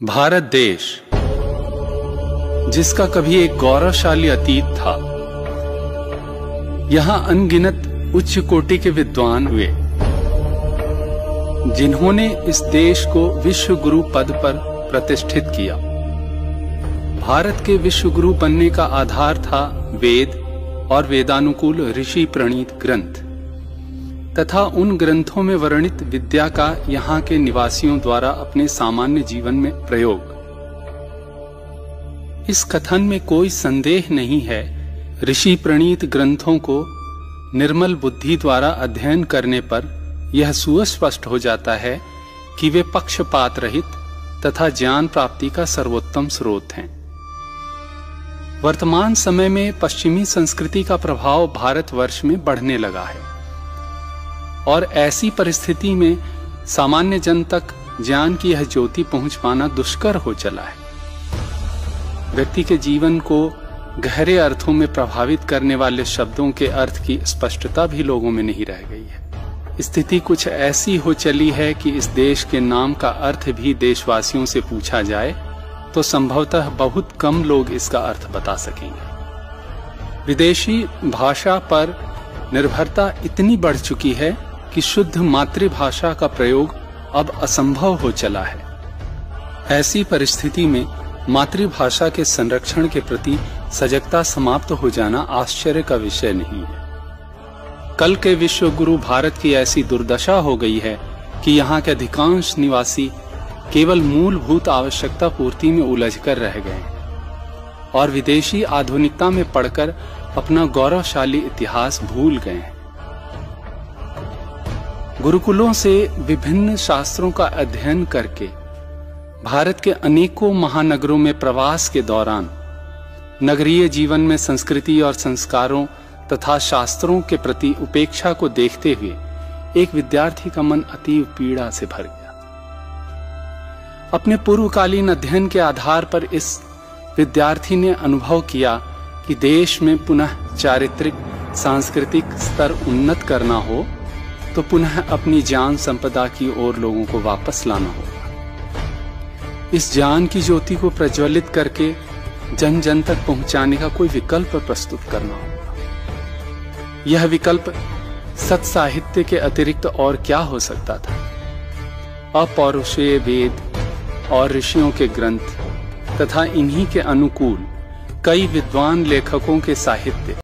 भारत देश, जिसका कभी एक गौरवशाली अतीत था, यहां अनगिनत उच्च कोटि के विद्वान हुए, जिन्होंने इस देश को विश्व गुरु पद पर प्रतिष्ठित किया। भारत के विश्व गुरु बनने का आधार था वेद और वेदानुकूल ऋषि प्रणीत ग्रंथ तथा उन ग्रंथों में वर्णित विद्या का यहाँ के निवासियों द्वारा अपने सामान्य जीवन में प्रयोग। इस कथन में कोई संदेह नहीं है, ऋषि प्रणीत ग्रंथों को निर्मल बुद्धि द्वारा अध्ययन करने पर यह सुस्पष्ट हो जाता है कि वे पक्षपात रहित तथा ज्ञान प्राप्ति का सर्वोत्तम स्रोत हैं। वर्तमान समय में पश्चिमी संस्कृति का प्रभाव भारतवर्ष में बढ़ने लगा है और ऐसी परिस्थिति में सामान्य जन तक ज्ञान की यह ज्योति पहुंच पाना दुष्कर हो चला है। व्यक्ति के जीवन को गहरे अर्थों में प्रभावित करने वाले शब्दों के अर्थ की स्पष्टता भी लोगों में नहीं रह गई है। स्थिति कुछ ऐसी हो चली है कि इस देश के नाम का अर्थ भी देशवासियों से पूछा जाए तो संभवतः बहुत कम लोग इसका अर्थ बता सकेंगे। विदेशी भाषा पर निर्भरता इतनी बढ़ चुकी है कि शुद्ध मातृभाषा का प्रयोग अब असंभव हो चला है। ऐसी परिस्थिति में मातृभाषा के संरक्षण के प्रति सजगता समाप्त हो जाना आश्चर्य का विषय नहीं है। कल के विश्व गुरु भारत की ऐसी दुर्दशा हो गई है कि यहाँ के अधिकांश निवासी केवल मूलभूत आवश्यकता पूर्ति में उलझकर रह गए और विदेशी आधुनिकता में पढ़कर अपना गौरवशाली इतिहास भूल गए हैं। गुरुकुलों से विभिन्न शास्त्रों का अध्ययन करके भारत के अनेकों महानगरों में प्रवास के दौरान नगरीय जीवन में संस्कृति और संस्कारों तथा शास्त्रों के प्रति उपेक्षा को देखते हुए एक विद्यार्थी का मन अतीव पीड़ा से भर गया। अपने पूर्वकालीन अध्ययन के आधार पर इस विद्यार्थी ने अनुभव किया कि देश में पुनः चारित्रिक सांस्कृतिक स्तर उन्नत करना हो तो पुनः अपनी ज्ञान संपदा की ओर लोगों को वापस लाना होगा। इस ज्ञान की ज्योति को प्रज्वलित करके जन जन तक पहुंचाने का कोई विकल्प प्रस्तुत करना होगा। यह विकल्प सत साहित्य के अतिरिक्त और क्या हो सकता था? अपौरुषेय वेद और ऋषियों के ग्रंथ तथा इन्हीं के अनुकूल कई विद्वान लेखकों के साहित्य